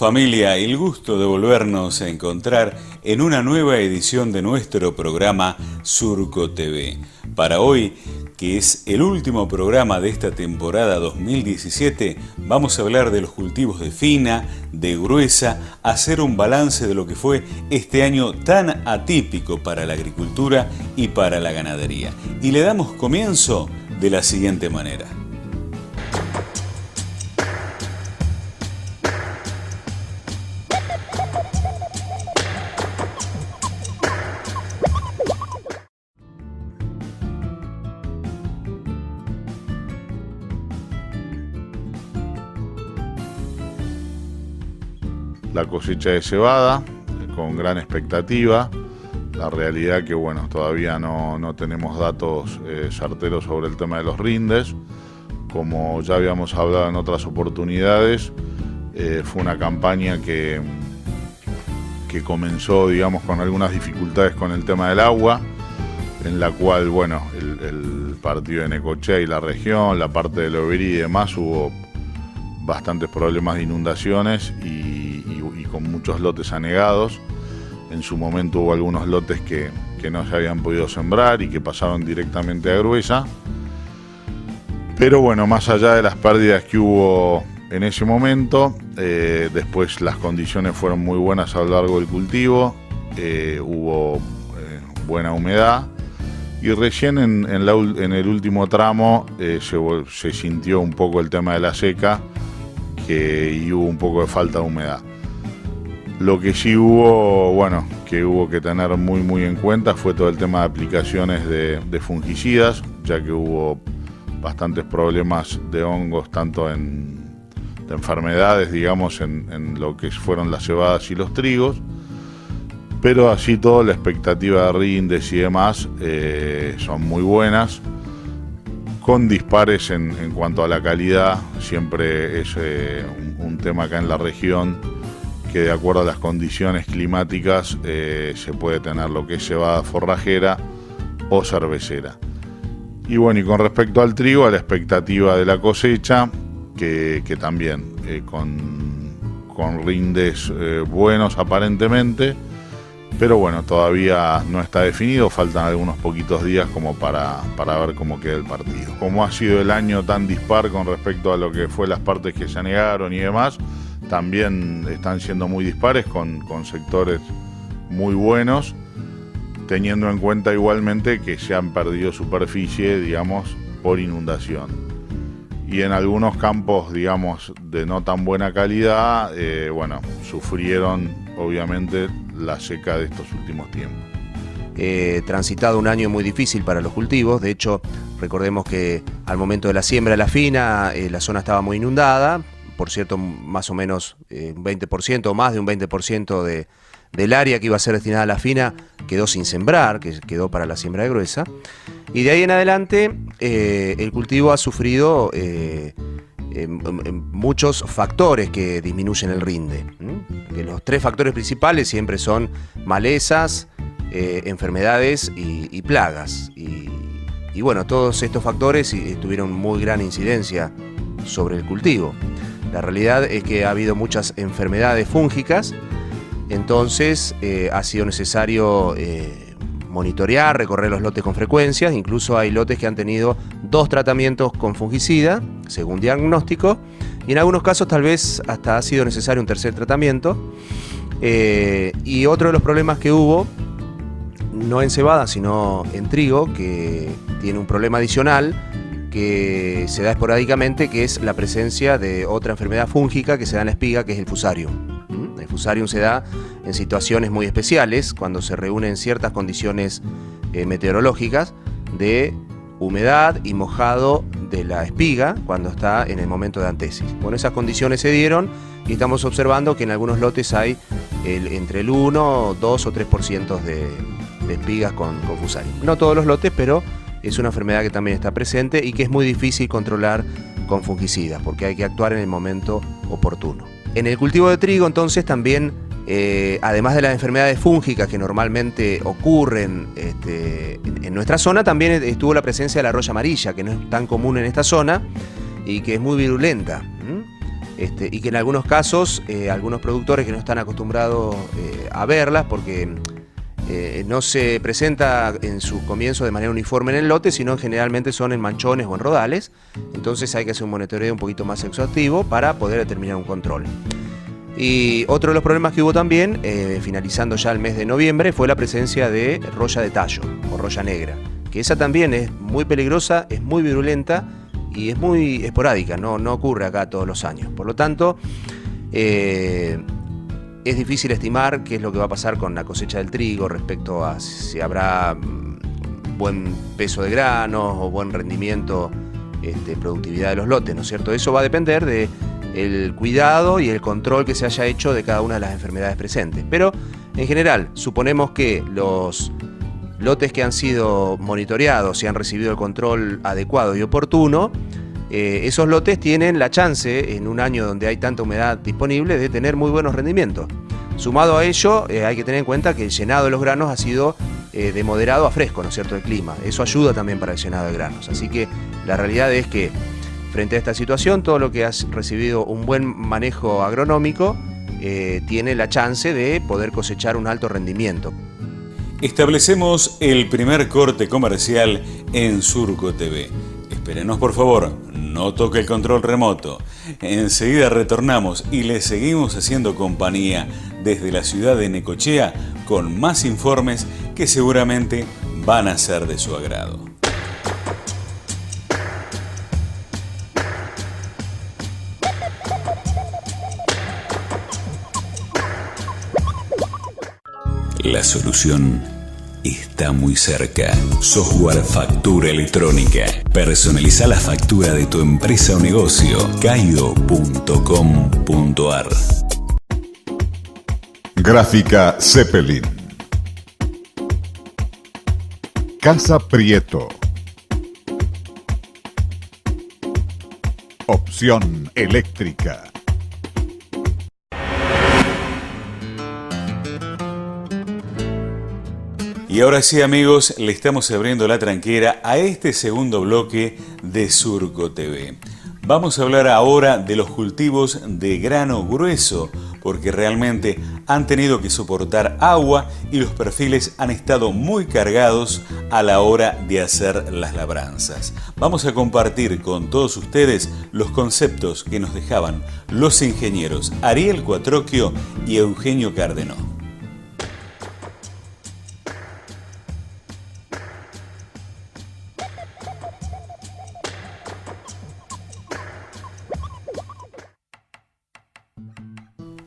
Familia, el gusto de volvernos a encontrar en una nueva edición de nuestro programa Surco TV. Para hoy, que es el último programa de esta temporada 2017, vamos a hablar de los cultivos de fina, de gruesa, hacer un balance de lo que fue este año tan atípico para la agricultura y para la ganadería. Y le damos comienzo de la siguiente manera. La cosecha de cebada, con gran expectativa. La realidad que bueno, todavía no tenemos datos certeros sobre el tema de los rindes. Como ya habíamos hablado en otras oportunidades, fue una campaña que comenzó, digamos, con algunas dificultades con el tema del agua, en la cual, bueno, el partido de Necochea y la región, la parte de Lobería y demás, hubo bastantes problemas de inundaciones y con muchos lotes anegados. En su momento hubo algunos lotes que no se habían podido sembrar y que pasaron directamente a gruesa. Pero bueno, más allá de las pérdidas que hubo en ese momento, después las condiciones fueron muy buenas a lo largo del cultivo, hubo buena humedad y recién en el último tramo se sintió un poco el tema de la seca y hubo un poco de falta de humedad. Lo que sí hubo, bueno, que hubo que tener muy en cuenta fue todo el tema de aplicaciones de fungicidas, ya que hubo bastantes problemas de hongos, tanto de enfermedades, digamos, en lo que fueron las cebadas y los trigos. Pero así todo, la expectativa de rindes y demás son muy buenas, con dispares en cuanto a la calidad. Siempre es un tema acá en la región, que de acuerdo a las condiciones climáticas se puede tener lo que es cebada forrajera o cervecera. Y bueno, y con respecto al trigo, a la expectativa de la cosecha, que también con rindes buenos aparentemente, pero bueno, todavía no está definido, faltan algunos poquitos días como para ver cómo queda el partido. Como ha sido el año tan dispar con respecto a lo que fue las partes que se anegaron y demás, también están siendo muy dispares con sectores muy buenos, teniendo en cuenta igualmente que se han perdido superficie, digamos, por inundación. Y en algunos campos, digamos, de no tan buena calidad, bueno, sufrieron obviamente la seca de estos últimos tiempos. Transitado un año muy difícil para los cultivos. De hecho, recordemos que al momento de la siembra de la fina, la zona estaba muy inundada. Por cierto, más o menos un 20% o más de un 20% del área que iba a ser destinada a la fina quedó sin sembrar, que quedó para la siembra de gruesa. Y de ahí en adelante el cultivo ha sufrido muchos factores que disminuyen el rinde. Que los tres factores principales siempre son malezas, enfermedades y plagas. Y bueno, todos estos factores tuvieron muy gran incidencia sobre el cultivo. La realidad es que ha habido muchas enfermedades fúngicas, entonces ha sido necesario monitorear, recorrer los lotes con frecuencias. Incluso hay lotes que han tenido 2 tratamientos con fungicida, según diagnóstico, y en algunos casos tal vez hasta ha sido necesario un tercer tratamiento. Y otro de los problemas que hubo, no en cebada, sino en trigo, que tiene un problema adicional, que se da esporádicamente, que es la presencia de otra enfermedad fúngica que se da en la espiga, que es el fusarium. El fusarium se da en situaciones muy especiales, cuando se reúnen ciertas condiciones meteorológicas de humedad y mojado de la espiga cuando está en el momento de antesis. Bueno, esas condiciones se dieron y estamos observando que en algunos lotes hay entre el 1, 2 o 3% de espigas con fusarium. No todos los lotes, pero es una enfermedad que también está presente y que es muy difícil controlar con fungicidas, porque hay que actuar en el momento oportuno. En el cultivo de trigo, entonces, también, además de las enfermedades fúngicas que normalmente ocurren en nuestra zona, también estuvo la presencia de la roya amarilla, que no es tan común en esta zona y que es muy virulenta. y que en algunos casos algunos productores que no están acostumbrados a verlas, porque no se presenta en su comienzo de manera uniforme en el lote, sino generalmente son en manchones o en rodales. Entonces hay que hacer un monitoreo un poquito más exhaustivo para poder determinar un control. Y otro de los problemas que hubo también, finalizando ya el mes de noviembre, fue la presencia de roya de tallo o roya negra, que esa también es muy peligrosa, es muy virulenta y es muy esporádica, no ocurre acá todos los años. Por lo tanto, es difícil estimar qué es lo que va a pasar con la cosecha del trigo respecto a si habrá buen peso de granos o buen rendimiento, productividad de los lotes, ¿no es cierto? Eso va a depender del cuidado y el control que se haya hecho de cada una de las enfermedades presentes. Pero, en general, suponemos que los lotes que han sido monitoreados y han recibido el control adecuado y oportuno, esos lotes tienen la chance, en un año donde hay tanta humedad disponible, de tener muy buenos rendimientos. Sumado a ello, hay que tener en cuenta que el llenado de los granos ha sido de moderado a fresco, ¿no es cierto?, el clima. Eso ayuda también para el llenado de granos. Así que la realidad es que, frente a esta situación, todo lo que ha recibido un buen manejo agronómico tiene la chance de poder cosechar un alto rendimiento. Establecemos el primer corte comercial en Surco TV. Espérenos, por favor, no toque el control remoto. Enseguida retornamos y le seguimos haciendo compañía desde la ciudad de Necochea con más informes que seguramente van a ser de su agrado. La solución está muy cerca. Software Factura Electrónica. Personaliza la factura de tu empresa o negocio. Kaido.com.ar. Gráfica Zeppelin. Casa Prieto. Opción eléctrica. Y ahora sí, amigos, le estamos abriendo la tranquera a este segundo bloque de Surco TV. Vamos a hablar ahora de los cultivos de grano grueso, porque realmente han tenido que soportar agua y los perfiles han estado muy cargados a la hora de hacer las labranzas. Vamos a compartir con todos ustedes los conceptos que nos dejaban los ingenieros Ariel Cuatrocchio y Eugenio Cardenó.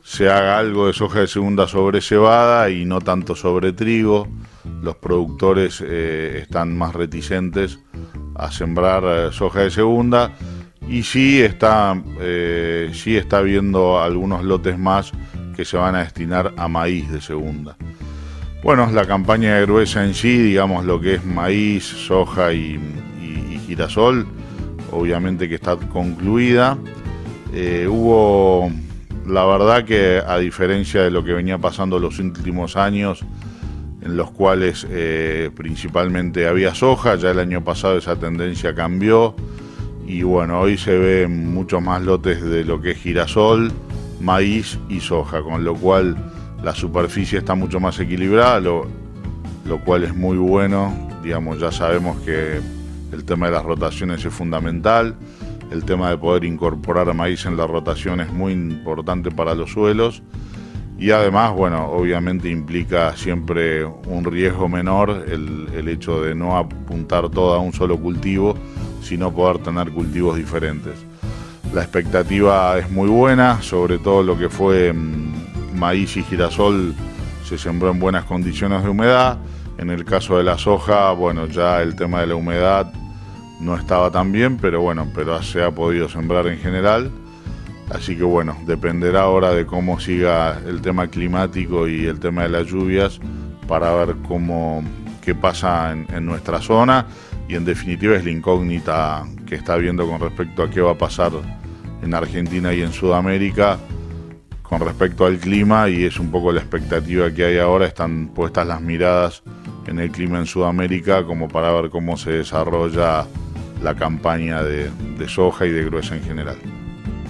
Se haga algo de soja de segunda sobre cebada y no tanto sobre trigo. Los productores están más reticentes a sembrar soja de segunda y sí está habiendo algunos lotes más que se van a destinar a maíz de segunda. Bueno, la campaña de gruesa en sí, digamos lo que es maíz, soja y girasol, obviamente que está concluida. Hubo... La verdad que a diferencia de lo que venía pasando los últimos años, en los cuales principalmente había soja, ya el año pasado esa tendencia cambió y bueno, hoy se ven muchos más lotes de lo que es girasol, maíz y soja, con lo cual la superficie está mucho más equilibrada, lo cual es muy bueno. Digamos, ya sabemos que el tema de las rotaciones es fundamental. El tema de poder incorporar maíz en la rotación es muy importante para los suelos y además, bueno, obviamente implica siempre un riesgo menor el hecho de no apuntar todo a un solo cultivo, sino poder tener cultivos diferentes. La expectativa es muy buena, sobre todo lo que fue maíz y girasol se sembró en buenas condiciones de humedad. En el caso de la soja, bueno, ya el tema de la humedad no estaba tan bien, pero se ha podido sembrar en general. Así que bueno, dependerá ahora de cómo siga el tema climático y el tema de las lluvias para ver qué pasa en nuestra zona y en definitiva es la incógnita que está habiendo con respecto a qué va a pasar en Argentina y en Sudamérica con respecto al clima y es un poco la expectativa que hay ahora. Están puestas las miradas en el clima en Sudamérica como para ver cómo se desarrolla la campaña de soja y de gruesa en general.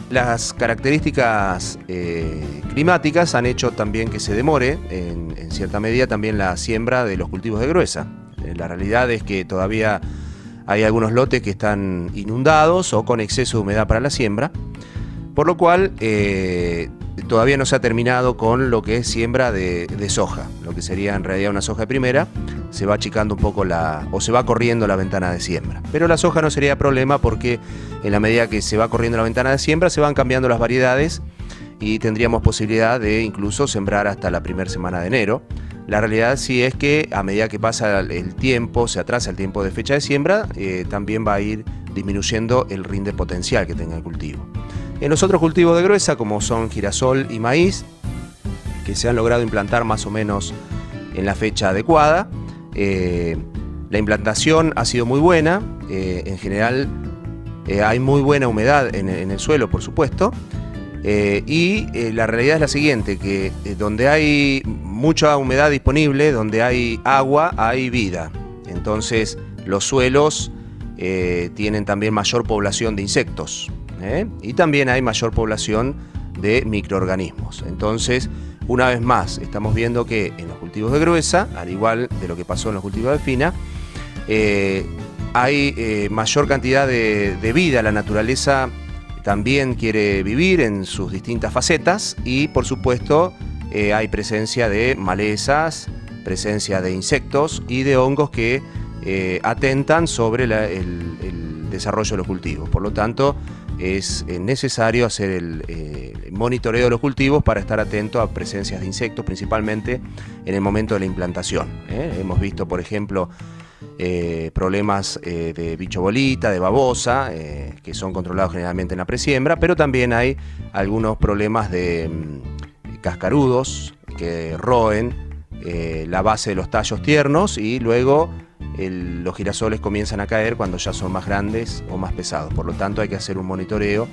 Las características climáticas han hecho también que se demore en cierta medida también la siembra de los cultivos de gruesa. La realidad es que todavía hay algunos lotes que están inundados o con exceso de humedad para la siembra, por lo cual todavía no se ha terminado con lo que es siembra de soja, lo que sería en realidad una soja de primera. Se va achicando un poco o se va corriendo la ventana de siembra. Pero la soja no sería problema porque en la medida que se va corriendo la ventana de siembra se van cambiando las variedades y tendríamos posibilidad de incluso sembrar hasta la primera semana de enero. La realidad sí es que a medida que pasa el tiempo, se atrasa el tiempo de fecha de siembra, también va a ir disminuyendo el rinde potencial que tenga el cultivo. En los otros cultivos de gruesa, como son girasol y maíz, que se han logrado implantar más o menos en la fecha adecuada, la implantación ha sido muy buena. En general hay muy buena humedad en el suelo, por supuesto, y la realidad es la siguiente, que donde hay mucha humedad disponible, donde hay agua, hay vida. Entonces los suelos tienen también mayor población de insectos, y también hay mayor población de microorganismos. Entonces, una vez más, estamos viendo que en los cultivos de gruesa, al igual de lo que pasó en los cultivos de fina, hay mayor cantidad de vida. La naturaleza también quiere vivir en sus distintas facetas y, por supuesto, hay presencia de malezas, presencia de insectos y de hongos que atentan sobre el desarrollo de los cultivos. Por lo tanto, es necesario hacer el monitoreo de los cultivos para estar atento a presencias de insectos, principalmente en el momento de la implantación. Hemos visto, por ejemplo, problemas de bicho bolita, de babosa, que son controlados generalmente en la presiembra, pero también hay algunos problemas de cascarudos que roen la base de los tallos tiernos y luego los girasoles comienzan a caer cuando ya son más grandes o más pesados. Por lo tanto, hay que hacer un monitoreo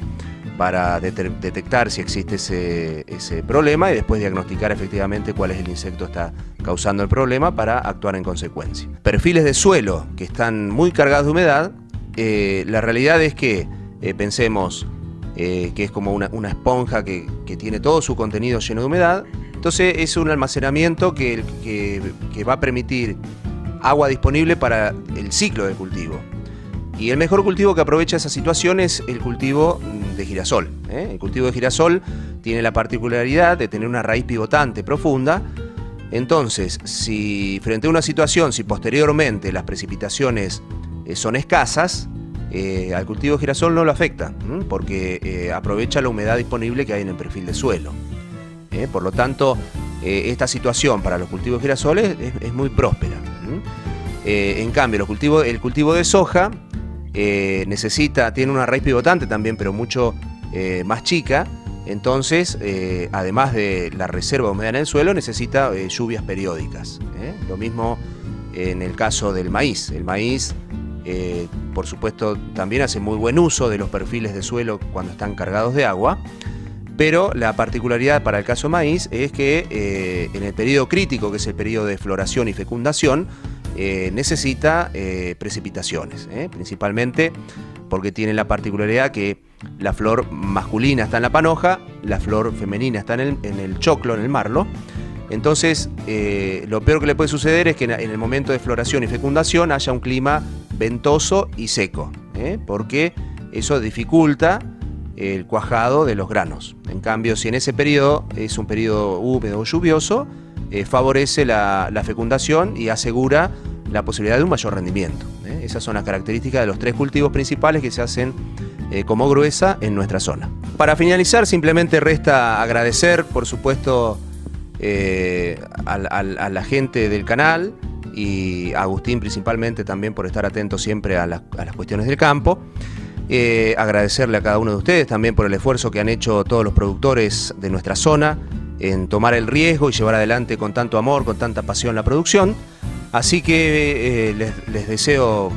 para detectar si existe ese problema y después diagnosticar efectivamente cuál es el insecto que está causando el problema para actuar en consecuencia. Perfiles de suelo que están muy cargados de humedad, la realidad es que pensemos que es como una esponja que tiene todo su contenido lleno de humedad. Entonces es un almacenamiento que va a permitir agua disponible para el ciclo del cultivo. Y el mejor cultivo que aprovecha esa situación es el cultivo de girasol. El cultivo de girasol tiene la particularidad de tener una raíz pivotante profunda. Entonces, si frente a una situación, si posteriormente las precipitaciones son escasas, al cultivo de girasol no lo afecta, porque aprovecha la humedad disponible que hay en el perfil de suelo. Por lo tanto, esta situación para los cultivos de girasoles es muy próspera. En cambio, el cultivo de soja tiene una raíz pivotante también, pero mucho más chica. Entonces, además de la reserva de humedad en el suelo, necesita lluvias periódicas. Lo mismo en el caso del maíz. El maíz, por supuesto, también hace muy buen uso de los perfiles de suelo cuando están cargados de agua. Pero la particularidad para el caso maíz es que en el periodo crítico, que es el periodo de floración y fecundación, necesita precipitaciones, principalmente porque tiene la particularidad que la flor masculina está en la panoja, la flor femenina está en el choclo, en el marlo. Entonces, lo peor que le puede suceder es que en el momento de floración y fecundación haya un clima ventoso y seco, porque eso dificulta el cuajado de los granos. En cambio, si en ese periodo es un periodo húmedo o lluvioso, favorece la fecundación y asegura la posibilidad de un mayor rendimiento. Esas son las características de los tres cultivos principales que se hacen como gruesa en nuestra zona. Para finalizar, simplemente resta agradecer, por supuesto, a la gente del canal y a Agustín principalmente también por estar atento siempre a las cuestiones del campo. Agradecerle a cada uno de ustedes también por el esfuerzo que han hecho todos los productores de nuestra zona en tomar el riesgo y llevar adelante con tanto amor, con tanta pasión la producción. Así que les deseo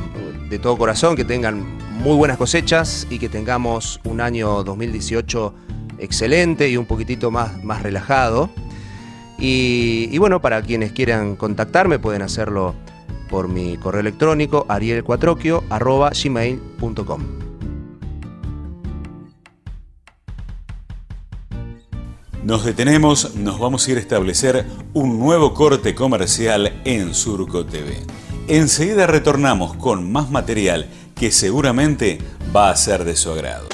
de todo corazón que tengan muy buenas cosechas y que tengamos un año 2018 excelente y un poquitito más relajado. Y bueno, para quienes quieran contactarme pueden hacerlo por mi correo electrónico arielcuatrocchio@gmail.com. Nos detenemos, nos vamos a ir a establecer un nuevo corte comercial en Surco TV. Enseguida retornamos con más material que seguramente va a ser de su agrado.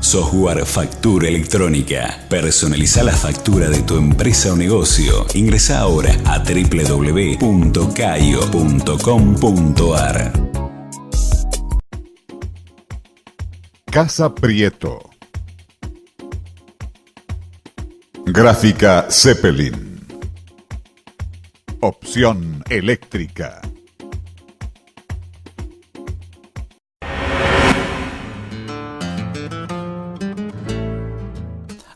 Software Factura Electrónica. Personaliza la factura de tu empresa o negocio. Ingresa ahora a www.caio.com.ar. Casa Prieto. Gráfica Zeppelin. Opción eléctrica.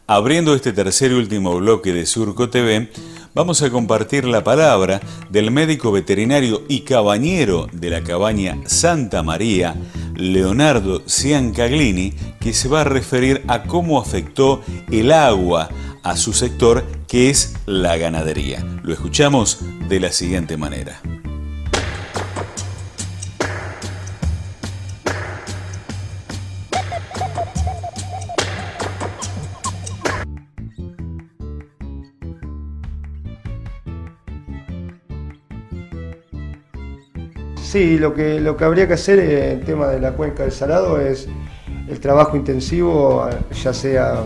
Abriendo este tercer y último bloque de Surco TV, vamos a compartir la palabra del médico veterinario y cabañero de la cabaña Santa María, Leonardo Ciancaglini, que se va a referir a cómo afectó el agua a su sector, que es la ganadería. Lo escuchamos de la siguiente manera. Sí, lo que habría que hacer en el tema de la cuenca del Salado es el trabajo intensivo, ya sea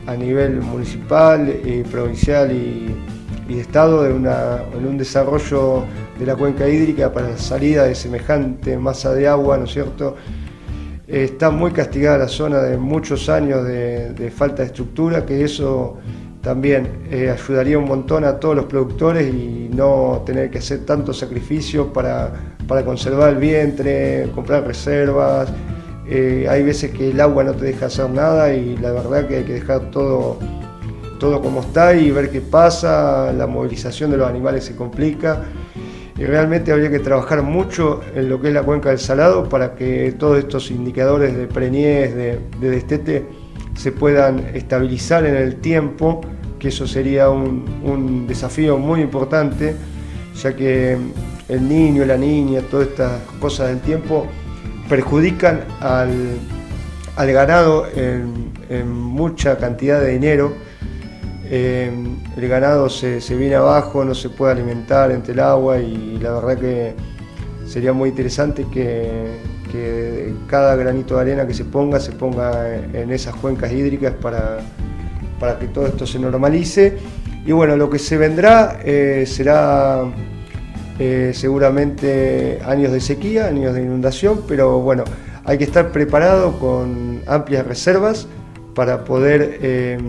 a nivel municipal, provincial y de Estado, en un desarrollo de la cuenca hídrica para la salida de semejante masa de agua, ¿no es cierto? Está muy castigada la zona de muchos años de falta de estructura, que eso también ayudaría un montón a todos los productores y no tener que hacer tanto sacrificio para conservar el vientre, comprar reservas. Hay veces que el agua no te deja hacer nada y la verdad que hay que dejar todo como está y ver qué pasa. La movilización de los animales se complica y realmente habría que trabajar mucho en lo que es la cuenca del Salado para que todos estos indicadores de preñez, de destete, se puedan estabilizar en el tiempo, que eso sería un desafío muy importante, ya que el niño, la niña, todas estas cosas del tiempo perjudican al ganado en mucha cantidad de dinero. El ganado se viene abajo, no se puede alimentar entre el agua y la verdad que sería muy interesante que cada granito de arena que se ponga en esas cuencas hídricas para que todo esto se normalice. Y bueno, lo que se vendrá será seguramente años de sequía, años de inundación, pero bueno, hay que estar preparado con amplias reservas para poder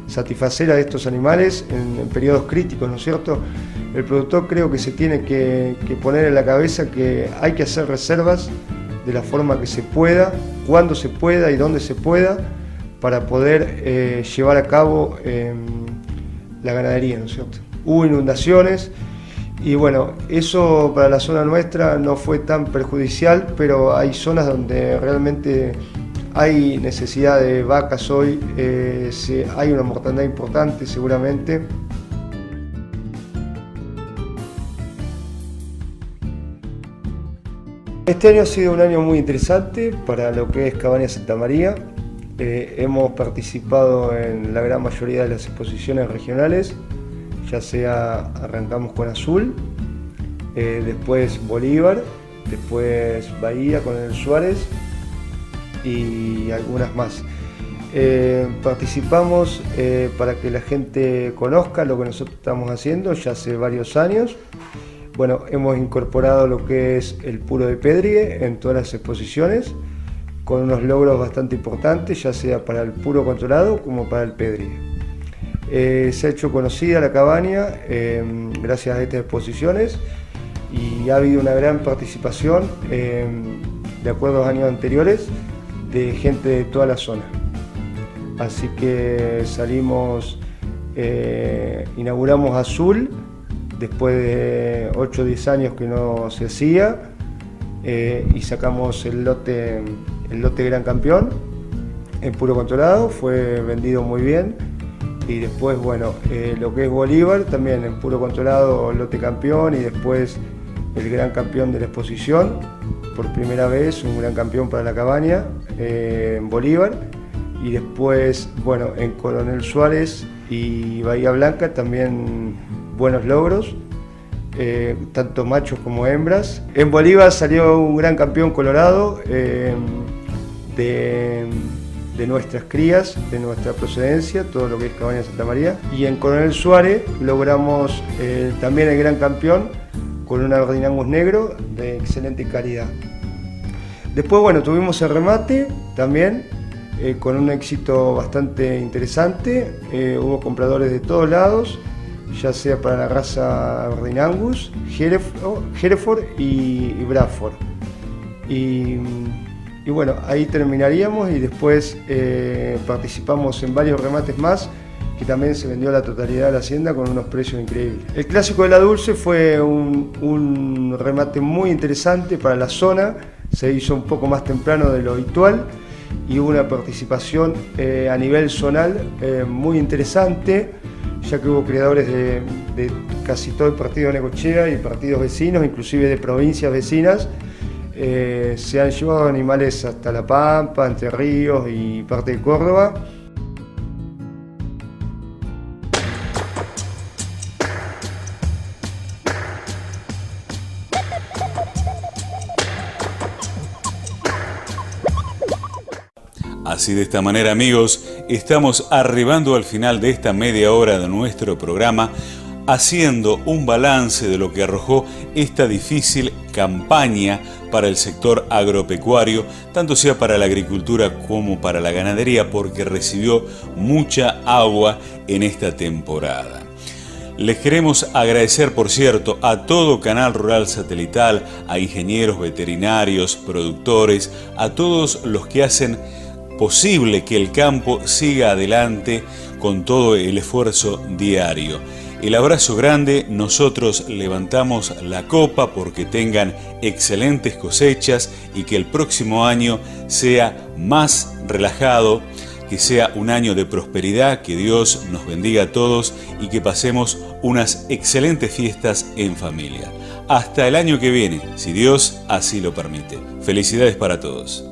satisfacer a estos animales en periodos críticos, ¿no es cierto? El productor creo que se tiene que poner en la cabeza que hay que hacer reservas de la forma que se pueda, cuando se pueda y dónde se pueda, para poder llevar a cabo la ganadería, ¿no es cierto? Hubo inundaciones y bueno, eso para la zona nuestra no fue tan perjudicial, pero hay zonas donde realmente hay necesidad de vacas hoy, hay una mortandad importante seguramente. Este año ha sido un año muy interesante para lo que es Cabaña Santa María. Hemos participado en la gran mayoría de las exposiciones regionales, ya sea arrancamos con Azul, después Bolívar, después Bahía con el Suárez y algunas más. Participamos para que la gente conozca lo que nosotros estamos haciendo ya hace varios años. Bueno, hemos incorporado lo que es el puro de Pedrigue en todas las exposiciones, con unos logros bastante importantes, ya sea para el puro controlado como para el Pedrigue. Se ha hecho conocida la cabaña gracias a estas exposiciones y ha habido una gran participación, de acuerdo a los años anteriores, de gente de toda la zona. Así que inauguramos Azul, después de 8 o 10 años que no se hacía, y sacamos el lote Gran Campeón en puro controlado, fue vendido muy bien Y después, bueno, lo que es Bolívar, también en puro controlado, lote campeón, y después el gran campeón de la exposición, por primera vez, un gran campeón para la cabaña, en Bolívar. Y después, bueno, en Coronel Suárez y Bahía Blanca también buenos logros, tanto machos como hembras. En Bolívar salió un gran campeón colorado de nuestras crías, de nuestra procedencia, todo lo que es Cabaña Santa María. Y en Coronel Suárez logramos también el gran campeón con un Aberdeen Angus negro de excelente calidad. Después, bueno, tuvimos el remate también, con un éxito bastante interesante. Hubo compradores de todos lados, ya sea para la raza Aberdeen Angus, Hereford y Bradford. Y bueno, ahí terminaríamos, y después participamos en varios remates más, que también se vendió la totalidad de la hacienda con unos precios increíbles. El clásico de la Dulce fue un remate muy interesante para la zona, se hizo un poco más temprano de lo habitual y hubo una participación a nivel zonal muy interesante, ya que hubo criadores de casi todo el partido de Necochea y partidos vecinos, inclusive de provincias vecinas. Se han llevado animales hasta La Pampa, Entre Ríos y parte de Córdoba. Así, de esta manera, amigos, estamos arribando al final de esta media hora de nuestro programa, haciendo un balance de lo que arrojó esta difícil campaña para el sector agropecuario, tanto sea para la agricultura como para la ganadería, porque recibió mucha agua en esta temporada. Les queremos agradecer, por cierto, a todo Canal Rural Satelital, a ingenieros veterinarios, productores, a todos los que hacen posible que el campo siga adelante con todo el esfuerzo diario. El abrazo grande, nosotros levantamos la copa porque tengan excelentes cosechas y que el próximo año sea más relajado, que sea un año de prosperidad, que Dios nos bendiga a todos y que pasemos unas excelentes fiestas en familia. Hasta el año que viene, si Dios así lo permite. Felicidades para todos.